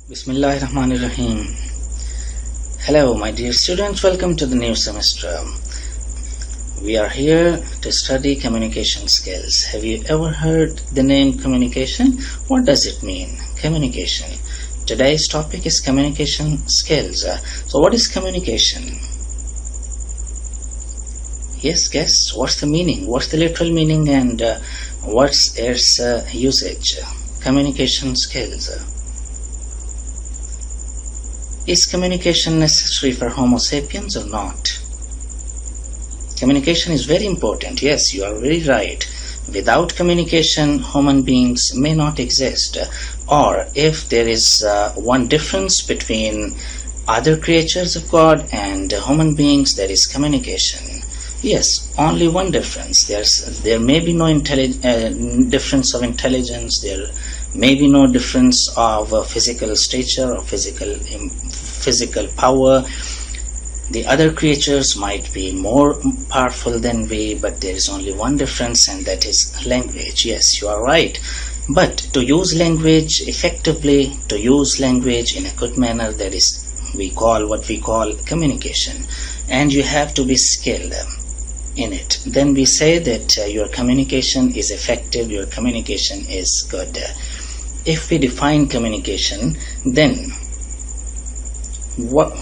Bismillahirrahmanirrahim. Hello, my dear students. Welcome to the new semester. We are here to study communication skills. Have you ever heard the name communication? What does it mean? Communication. Today's topic is communication skills. So, what is communication? Yes, guess what's the meaning? What's the literal meaning and what's its usage? Communication skills. Is communication necessary for Homo sapiens or not? Communication is very important. Yes, you are very right. Without communication, human beings may not exist. Or if there is one difference between other creatures of God and human beings, there is communication. Yes, only one difference. There may be no difference of intelligence. There may be no difference of physical stature or physical power. The other creatures might be more powerful than we, but there is only one difference, and that is language. Yes, you are right. But to use language effectively, to use language in a good manner, that is what we call communication. And you have to be skilled in it. Then we say that your communication is effective, your communication is good. If we define communication, then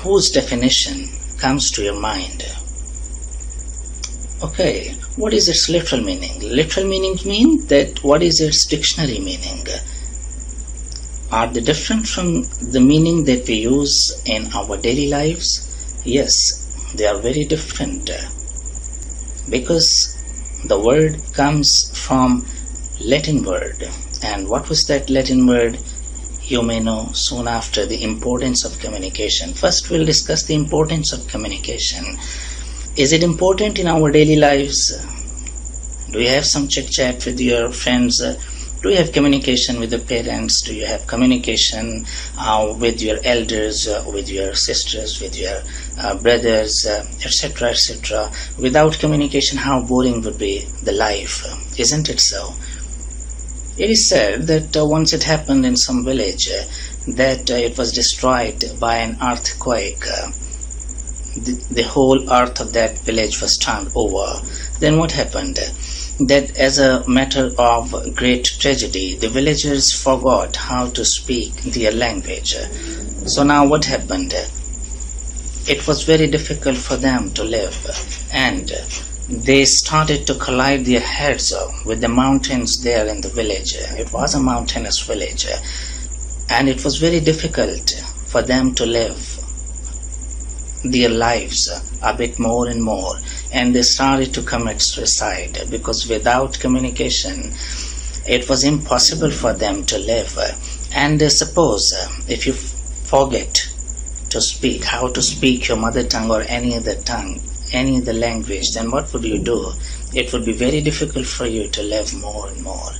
whose definition comes to your mind? Okay, what is its literal meaning? Literal meaning means that what is its dictionary meaning? Are they different from the meaning that we use in our daily lives? Yes, they are very different because the word comes from Latin word. And what was that Latin word? You may know soon after the importance of communication. First, we'll discuss the importance of communication. Is it important in our daily lives? Do you have some chit-chat with your friends? Do you have communication with the parents? Do you have communication with your elders, with your sisters, with your brothers, etc., etc.? Without communication, how boring would be the life? Isn't it so? It is said that once it happened in some village that it was destroyed by an earthquake. The whole earth of that village was turned over. Then what happened? That as a matter of great tragedy, the villagers forgot how to speak their language. So now what happened? It was very difficult for them to live, and they started to collide their heads with the mountains there in the village. It was a mountainous village, and it was very difficult for them to live their lives a bit more and more, and they started to commit suicide because without communication it was impossible for them to live. And suppose if you forget to speak how to speak your mother tongue or any other language, then what would you do? It would be very difficult for you to live more and more.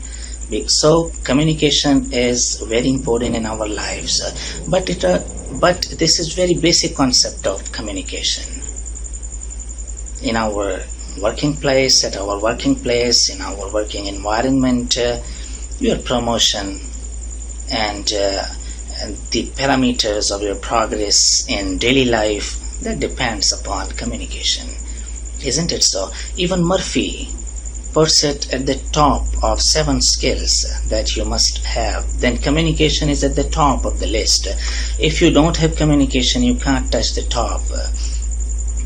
So communication is very important in our lives, but this is very basic concept of communication. In our working place, at our working place, in our working environment, your promotion and the parameters of your progress in daily life, that depends upon communication. Isn't it so? Even Murphy puts it at the top of 7 skills that you must have. Then communication is at the top of the list. If you don't have communication, you can't touch the top,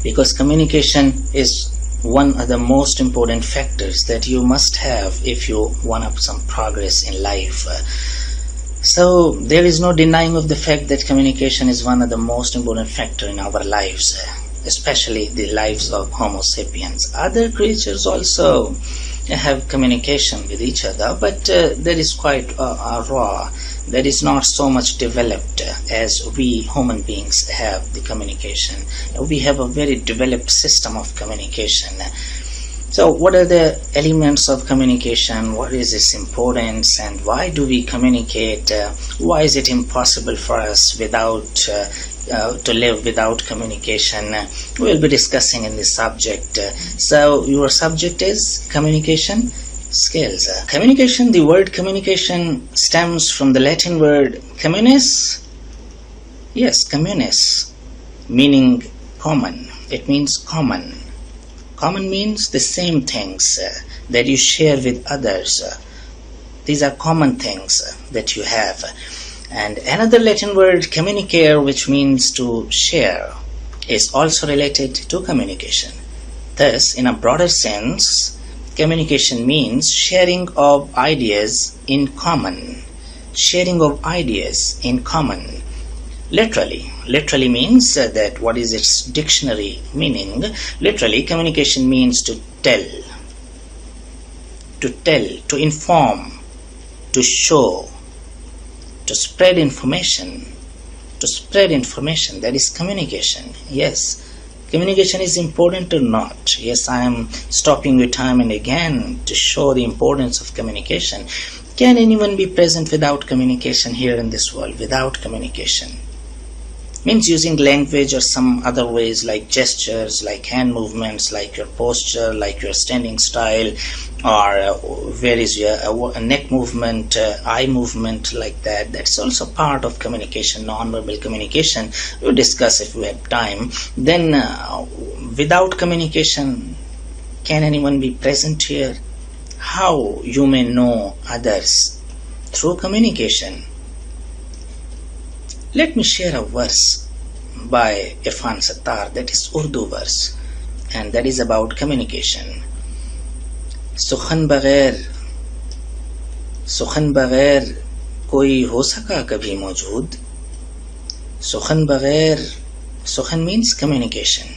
because communication is one of the most important factors that you must have if you want up some progress in life. So there is no denying of the fact that communication is one of the most important factors in our lives, especially the lives of Homo sapiens. Other creatures also have communication with each other, but that is quite raw. That is not so much developed as we human beings have the communication. We have a very developed system of communication. So what are the elements of communication? What is its importance, and why do we communicate? Why is it impossible for us to live without communication? We'll be discussing in this subject. So your subject is communication skills. The word communication stems from the Latin word communis, Yes, communis, meaning common. It means common. Common means the same things that you share with others. These are common things that you have. And another Latin word, communicare, which means to share, is also related to communication. Thus, in a broader sense, communication means sharing of ideas in common. Sharing of ideas in common. Literally means that what is its dictionary meaning? Literally, communication means to tell, to inform, to show, to spread information. That is communication. Yes, communication is important or not. Yes, I am stopping you time and again to show the importance of communication. Can anyone be present without communication here in this world? Without communication means using language or some other ways, like gestures, like hand movements, like your posture, like your standing style, or where is your neck movement, eye movement, like that. That's also part of communication, non-verbal communication. We'll discuss if we have time. Then without communication, can anyone be present here? How you may know others? Through communication. Let me share a verse by Irfan Sattar, that is Urdu verse, and that is about communication. सुखन बगैर कोई हो सका कभी मौजूद. सुखन means communication.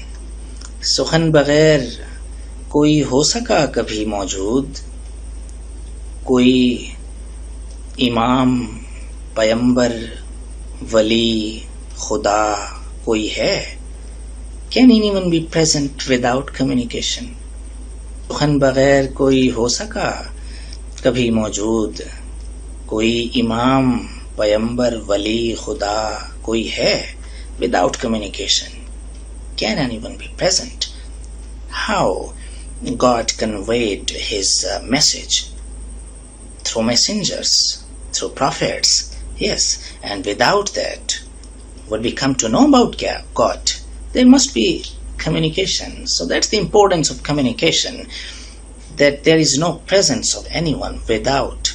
सुखन बगैर कोई हो सका कभी मौजूद. कोई इमाम पैगंबर वली खुदा कोई है. Can anyone be present without communication? सुखन बगैर कोई हो सका कभी मौजूद. कोई इमाम पैगंबर वली खुदा कोई है. Without communication, can anyone be present? How God conveyed his message? Through messengers, through prophets. Yes, and without that, what we come to know about God, there must be communication. So that's the importance of communication, that there is no presence of anyone without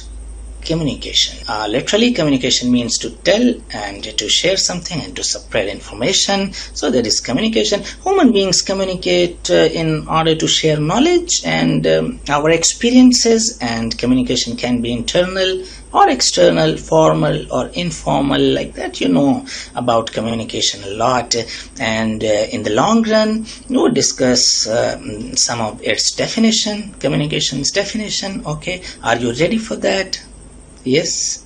communication. Literally, communication means to tell and to share something and to spread information. So there is communication. Human beings communicate in order to share knowledge and our experiences, and communication can be internal or external, formal or informal, like that. You know about communication a lot, and in the long run we will discuss some of its definition, communication's definition. Okay, are you ready for that? Yes?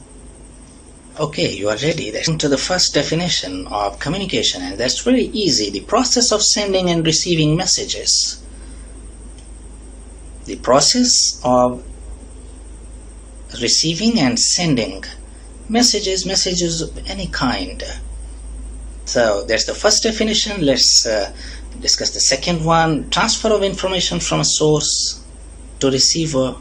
Okay, you are ready. Let's come to the first definition of communication, and that's very easy. The process of sending and receiving messages. The process of receiving and sending messages of any kind. So that's the first definition. Let's discuss the second one. Transfer of information from a source to receiver.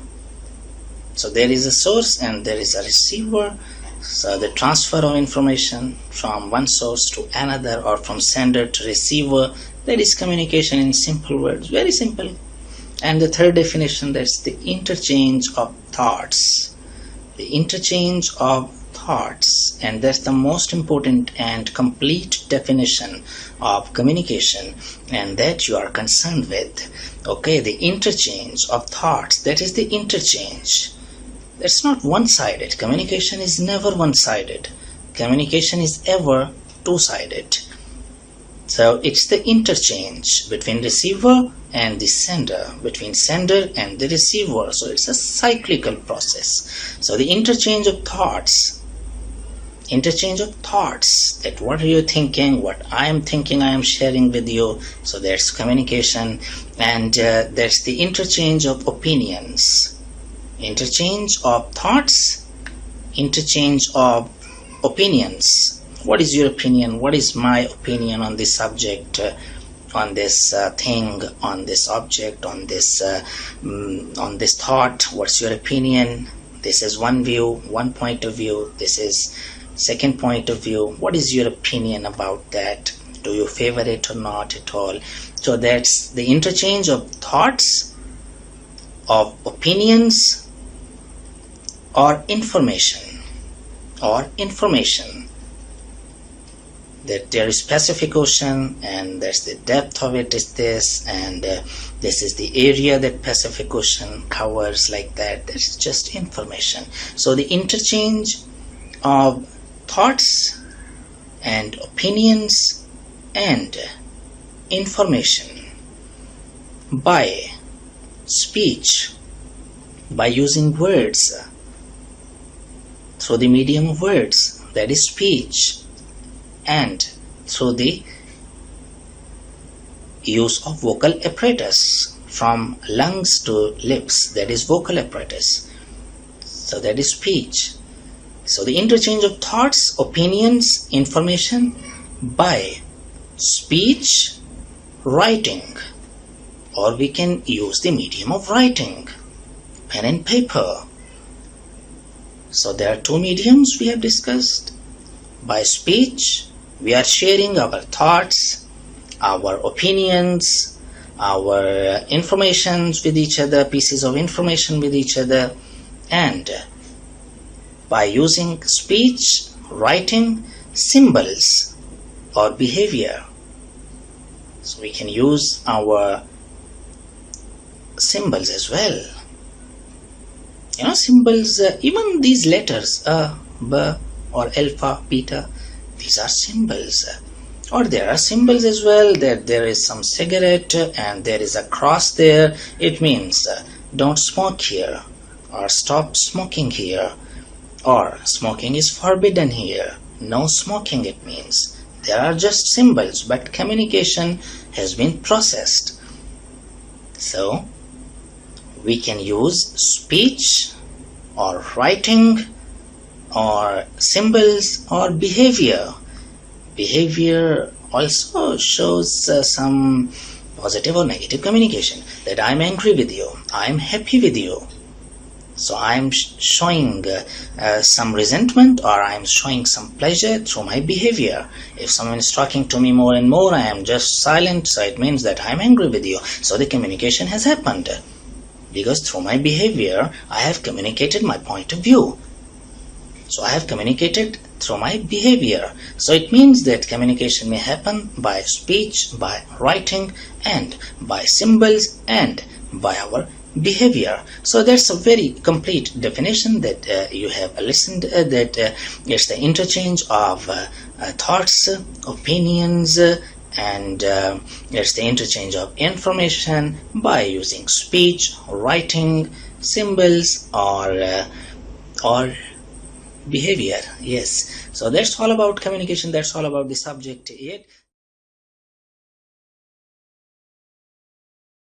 So there is a source and there is a receiver. So the transfer of information from one source to another, or from sender to receiver, that is communication in simple words, very simple. And the third definition, that's the interchange of thoughts. The interchange of thoughts, and that's the most important and complete definition of communication, and that you are concerned with. Okay, the interchange of thoughts, that is the interchange. That's not one-sided. Communication is never one-sided. Communication is ever two-sided. So it's the interchange between receiver and the sender, between sender and the receiver. So it's a cyclical process. So the interchange of thoughts, that what are you thinking, what I am thinking, I am sharing with you. So there's communication. And there's the interchange of opinions. Interchange of thoughts, interchange of opinions. What is your opinion? What is my opinion on this subject, on this thing, on this object, on this thought? What's your opinion? This is one view, one point of view. This is second point of view, what is your opinion about that? Do you favor it or not at all? So that's the interchange of thoughts, of opinions, or information, that there is specific ocean and that's the depth of it is this, and this is the area that Pacific Ocean covers, like that. That's just information. So the interchange of thoughts and opinions and information by speech, by using words, through the medium of words, that is speech, and through the use of vocal apparatus, from lungs to lips, that is vocal apparatus. So that is speech. So the interchange of thoughts, opinions, information by speech, writing, or we can use the medium of writing, pen and paper. So there are two mediums we have discussed. By speech, we are sharing our thoughts, our opinions, our informations with each other, pieces of information with each other, and by using speech, writing, symbols or behavior. So we can use our symbols as well. Symbols, even these letters, A, B, or alpha, beta, these are symbols. Or there are symbols as well, that there is some cigarette and there is a cross there. It means don't smoke here, or stop smoking here, or smoking is forbidden here. No smoking, it means. There are just symbols, but communication has been processed. So we can use speech or writing or symbols or behavior. Behavior also shows some positive or negative communication, that I'm angry with you, I'm happy with you. So I'm showing some resentment, or I'm showing some pleasure through my behavior. If someone is talking to me more and more, I am just silent, so it means that I'm angry with you. So the communication has happened, because through my behavior I have communicated my point of view. So I have communicated through my behavior. So it means that communication may happen by speech, by writing, and by symbols, and by our behavior. So that's a very complete definition that you have listened, that it's the interchange of thoughts, opinions, and it's the interchange of information by using speech, writing, symbols, or behavior. Yes, so that's all about communication. That's all about the subject yet.